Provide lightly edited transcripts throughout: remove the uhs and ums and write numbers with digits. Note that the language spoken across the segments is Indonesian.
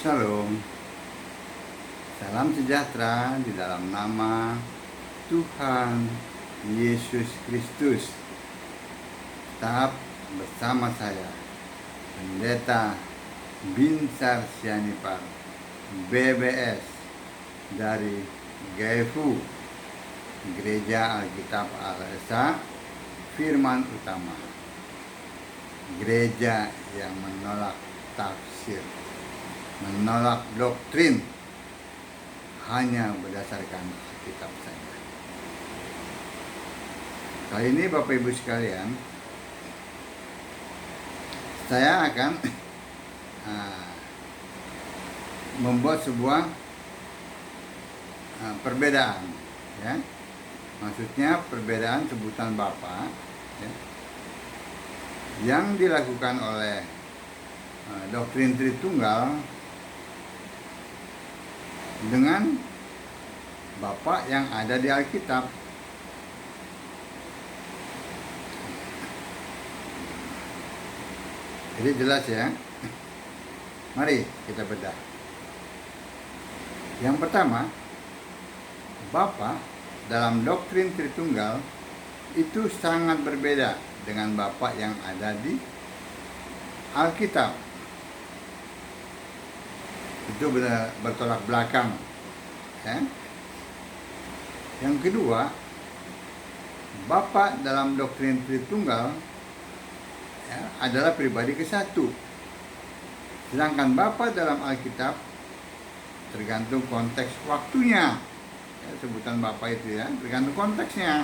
Shalom, salam sejahtera di dalam nama Tuhan Yesus Kristus. Tetap bersama saya, Pendeta Binsar Sianipar, BBS dari GFU, Gereja Alkitab Al-Esa Firman Utama, gereja yang menolak tafsir, menolak doktrin, hanya berdasarkan kitab saja. Kali ini Bapak Ibu sekalian, saya akan membuat sebuah perbedaan, ya. Maksudnya perbedaan sebutan Bapa, ya, yang dilakukan oleh doktrin Tritunggal dengan Bapa yang ada di Alkitab. Jadi jelas ya. Mari kita bedah. Yang pertama, Bapa dalam doktrin Tritunggal itu sangat berbeda dengan Bapa yang ada di Alkitab. Itu benar bertolak belakang, ya. Yang kedua, Bapa dalam doktrin Tritunggal, ya, adalah pribadi ke-1. Sedangkan Bapa dalam Alkitab tergantung konteks waktunya, ya, sebutan Bapa itu, ya, tergantung konteksnya,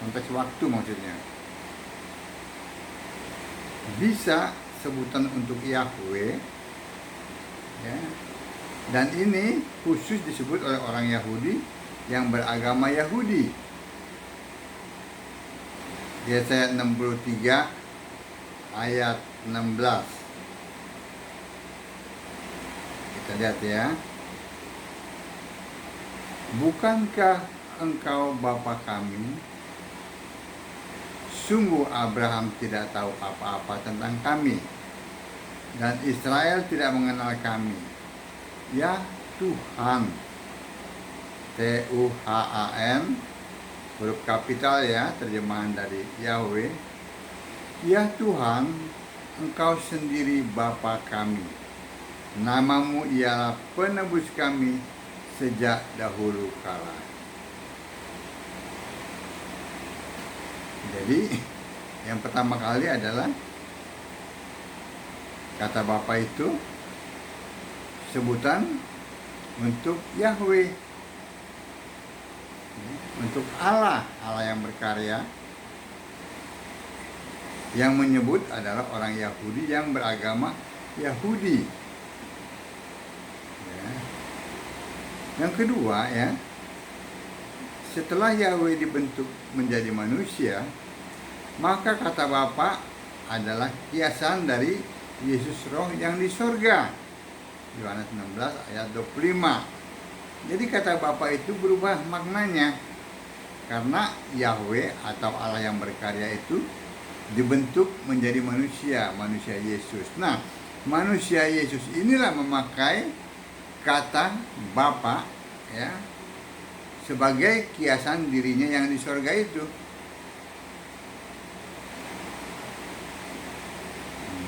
konteks waktu maksudnya. Bisa sebutan untuk Yahweh, ya, dan ini khusus disebut oleh orang Yahudi yang beragama Yahudi. Yesaya 63 ayat 16. Kita lihat ya. Bukankah engkau Bapa kami? Sungguh Abraham tidak tahu apa-apa tentang kami, dan Israel tidak mengenal kami. Ya Tuhan, Tuhan, huruf kapital ya, terjemahan dari Yahweh. Ya Tuhan, Engkau sendiri Bapa kami. Namamu ialah penebus kami sejak dahulu kala. Jadi, yang pertama kali adalah kata Bapa itu sebutan untuk Yahweh, untuk Allah yang berkarya. Yang menyebut adalah orang Yahudi yang beragama Yahudi, ya. Yang kedua, ya, setelah Yahweh dibentuk menjadi manusia, maka kata Bapa adalah kiasan dari Yesus Roh yang di sorga. Yohanes 16 ayat 25. Jadi kata Bapa itu berubah maknanya, karena Yahweh atau Allah yang berkarya itu dibentuk menjadi manusia, manusia Yesus. Nah, manusia Yesus inilah memakai kata Bapa, ya, sebagai kiasan dirinya yang di sorga itu.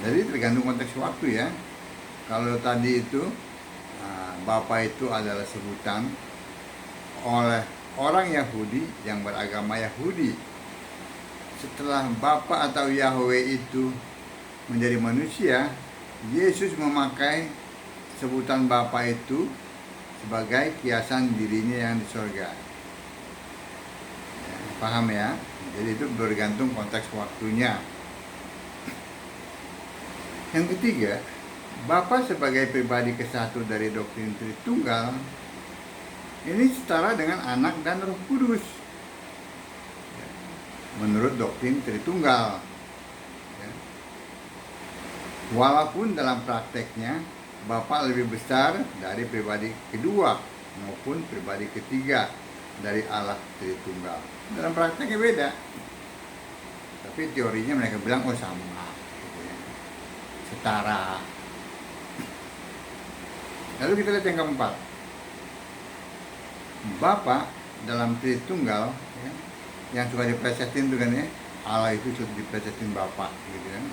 Jadi tergantung konteks waktu, ya. Kalau tadi itu Bapa itu adalah sebutan oleh orang Yahudi yang beragama Yahudi. Setelah Bapa atau Yahweh itu menjadi manusia, Yesus memakai sebutan Bapa itu sebagai kiasan dirinya yang di sorga. Ya, paham ya? Jadi itu bergantung konteks waktunya. Yang ketiga, Bapa sebagai pribadi ke-1 dari doktrin Tritunggal ini setara dengan Anak dan Roh Kudus, menurut doktrin Tritunggal, ya. Walaupun dalam prakteknya Bapa lebih besar dari pribadi kedua maupun pribadi ketiga dari Allah Tritunggal. Dalam prakteknya beda, tapi teorinya mereka bilang sama, gitu ya, setara. Lalu kita lihat yang keempat. Bapa dalam Tritunggal ya, yang suka diplesetin itu kan ya, Allah itu suka diplesetin Bapa gitu kan.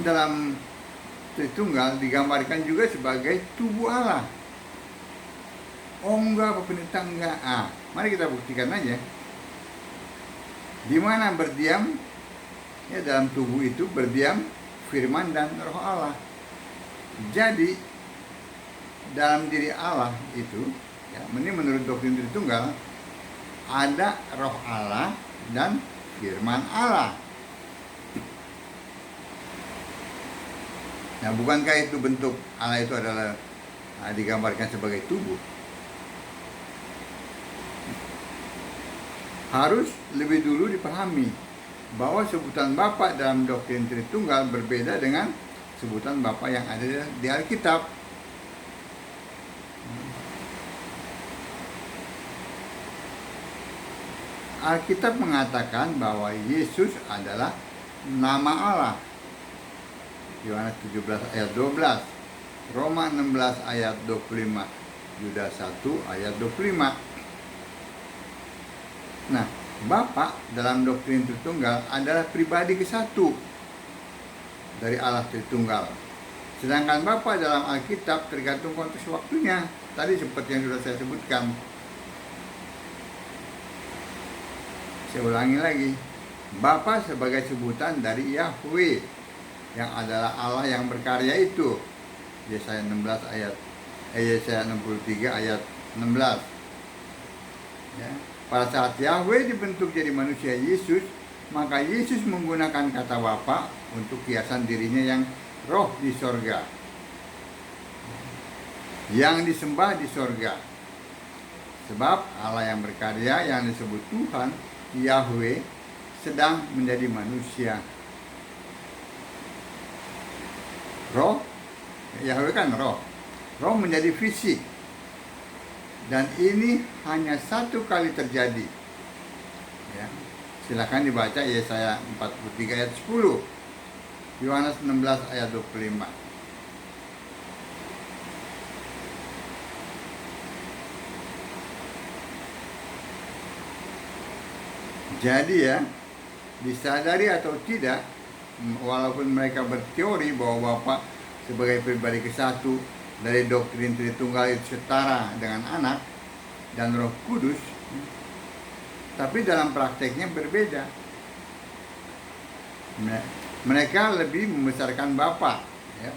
Dalam Tritunggal digambarkan juga sebagai tubuh Allah. Oh enggak, Pak Pendeta enggak. Mari kita buktikan aja. Di mana berdiam ya, dalam tubuh itu berdiam firman dan roh Allah. Jadi dalam diri Allah itu ya, ini menurut doktrin Tritunggal ada roh Allah dan firman Allah. Nah, bukankah itu bentuk Allah itu adalah digambarkan sebagai tubuh? Harus lebih dulu dipahami bahwa sebutan Bapa dalam doktrin Tritunggal berbeda dengan sebutan Bapa yang ada di Alkitab. Alkitab mengatakan bahwa Yesus adalah nama Allah. Yohanes 17 ayat 12, Roma 16 ayat 25, Yudas 1 ayat 25. Nah, Bapa dalam doktrin Tritunggal adalah pribadi kesatu dari Allah Tritunggal. Sedangkan Bapa dalam Alkitab tergantung konteks waktunya. Tadi seperti yang sudah saya sebutkan. Saya ulangi lagi. Bapa sebagai sebutan dari Yahweh yang adalah Allah yang berkarya itu. Yesaya 63 ayat 16. Ya. Pada saat Yahweh dibentuk jadi manusia Yesus, maka Yesus menggunakan kata Bapa untuk kiasan dirinya yang roh di sorga, yang disembah di sorga. Sebab Allah yang berkarya yang disebut Tuhan, Yahweh, sedang menjadi manusia. Roh, Yahweh kan roh. Roh menjadi fisik. Dan ini hanya satu kali terjadi. Ya. Silakan dibaca Yesaya 43 ayat 10. Yohanes 16 ayat 25. Jadi ya, disadari atau tidak, walaupun mereka berteori bahwa Bapa sebagai pribadi kesatu dari doktrin Tritunggal itu setara dengan Anak dan Roh Kudus, tapi dalam prakteknya berbeda. Mereka lebih membesarkan Bapa ya,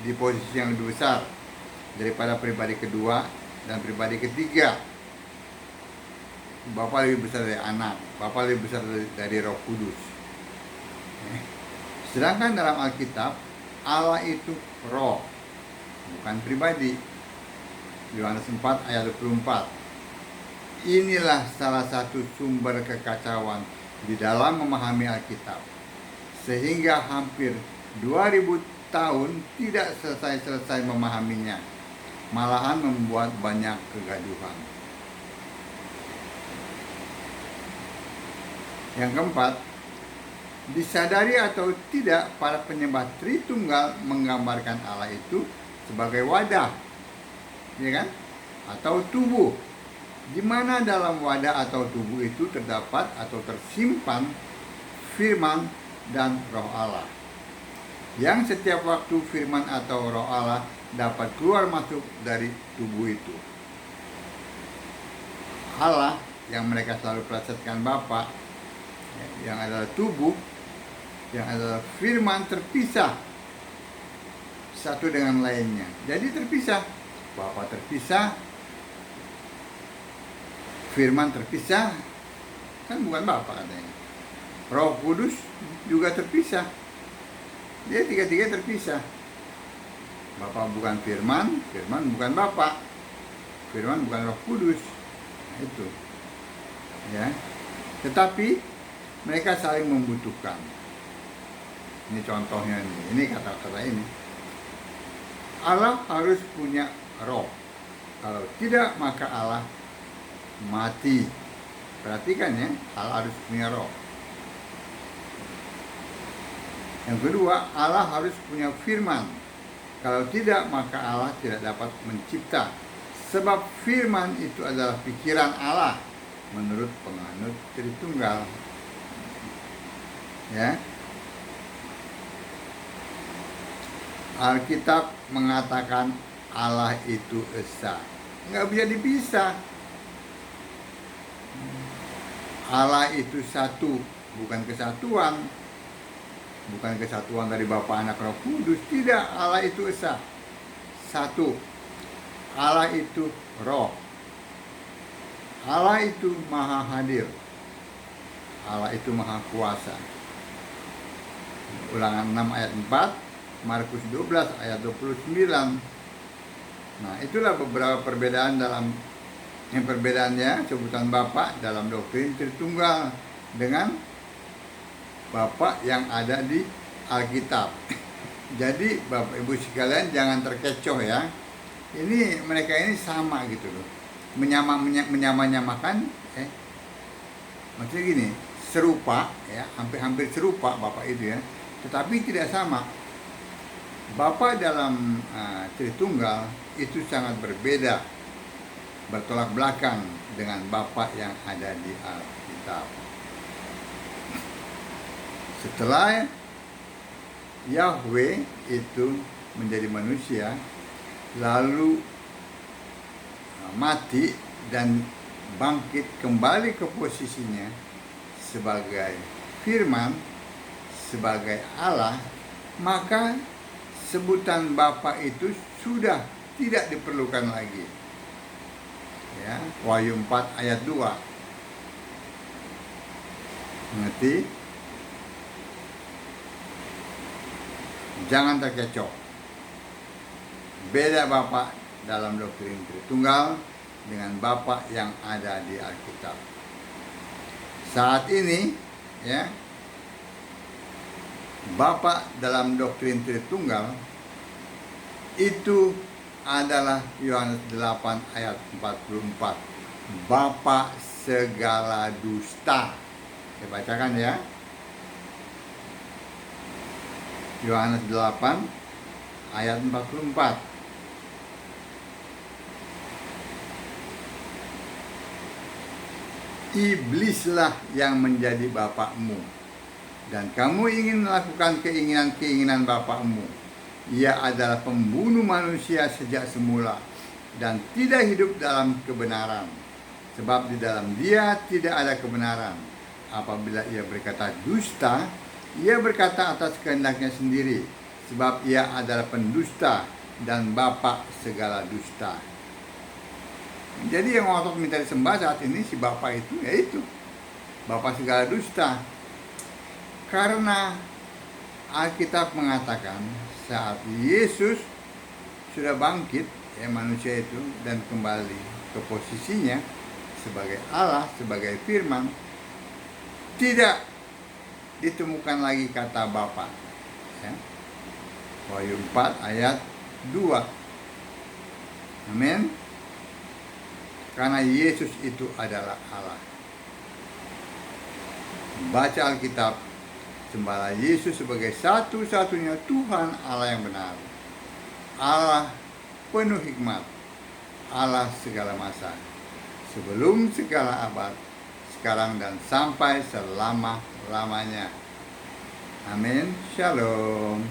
di posisi yang lebih besar daripada pribadi kedua dan pribadi ketiga. Bapa lebih besar dari Anak, Bapa lebih besar dari Roh Kudus. Sedangkan dalam Alkitab Allah itu roh, bukan pribadi. Yohanes 4 ayat 24. Inilah salah satu sumber kekacauan di dalam memahami Alkitab, sehingga hampir 2000 tahun tidak selesai-selesai memahaminya, malahan membuat banyak kegaduhan. Yang keempat, disadari atau tidak, para penyembah Tritunggal menggambarkan Allah itu sebagai wadah, ya kan? Atau tubuh. Di mana dalam wadah atau tubuh itu terdapat atau tersimpan firman dan roh Allah. Yang setiap waktu firman atau roh Allah dapat keluar masuk dari tubuh itu. Allah yang mereka selalu plesetkan Bapa, yang adalah tubuh, yang adalah firman, terpisah satu dengan lainnya. Jadi terpisah. Bapa terpisah, firman terpisah, kan bukan Bapa katanya. Roh Kudus juga terpisah. Dia tiga-tiga terpisah. Bapa bukan firman, firman bukan Bapa, firman bukan Roh Kudus. Nah, itu. Ya. Tetapi mereka saling membutuhkan. Ini contohnya nih. Ini kata-kata ini. Allah harus punya roh. Kalau tidak, maka Allah mati. Perhatikan ya, Allah harus punya roh. Yang kedua, Allah harus punya firman. Kalau tidak, maka Allah tidak dapat mencipta. Sebab firman itu adalah pikiran Allah menurut penganut Tritunggal. Ya. Alkitab mengatakan Allah itu esa. Nggak bisa dipisah. Allah itu satu, bukan kesatuan. Bukan kesatuan dari Bapa, Anak, Roh Kudus. Tidak, Allah itu esa. Satu. Allah itu roh. Allah itu maha hadir. Allah itu maha kuasa. Ulangan 6 ayat 4, Markus 12 ayat 29. Nah, itulah beberapa perbedaan dalam yang perbedaannya sebutan Bapa dalam doktrin Tritunggal dengan Bapa yang ada di Alkitab. Jadi Bapak Ibu sekalian jangan terkecoh ya. Ini mereka ini sama gitu loh. Menyamakan maksudnya gini, serupa ya, hampir serupa Bapak itu ya, tetapi tidak sama. Bapa dalam Tritunggal itu sangat berbeda, bertolak belakang dengan Bapa yang ada di Alkitab. Setelah Yahweh itu menjadi manusia, lalu mati dan bangkit kembali ke posisinya sebagai firman, sebagai Allah, maka sebutan Bapa itu sudah tidak diperlukan lagi. Ya, Wahyu 4 ayat 2. Mengerti? Jangan terkecoh. Beda Bapa dalam doktrin Tritunggal dengan Bapa yang ada di Alkitab. Saat ini ya, Bapa dalam doktrin Tritunggal itu adalah Yohanes 8 ayat 44. Bapa segala dusta. Saya bacakan ya. Yohanes 8 ayat 44. Iblislah yang menjadi bapakmu, dan kamu ingin melakukan keinginan-keinginan bapakmu. Ia adalah pembunuh manusia sejak semula dan tidak hidup dalam kebenaran, sebab di dalam dia tidak ada kebenaran. Apabila ia berkata dusta, ia berkata atas kehendaknya sendiri, sebab ia adalah pendusta dan bapa segala dusta. Jadi yang ngotot minta disembah saat ini si Bapa itu, yaitu Bapa segala dusta. Karena Alkitab mengatakan saat Yesus sudah bangkit, ya manusia itu, dan kembali ke posisinya sebagai Allah, sebagai firman, tidak ditemukan lagi kata Bapa. Ya. Wahyu 4 ayat 2. Amin. Karena Yesus itu adalah Allah. Baca Alkitab, sembahlah Yesus sebagai satu-satunya Tuhan Allah yang benar. Allah penuh hikmat, Allah segala masa, sebelum segala abad, sekarang dan sampai selama-lamanya. Amin. Shalom.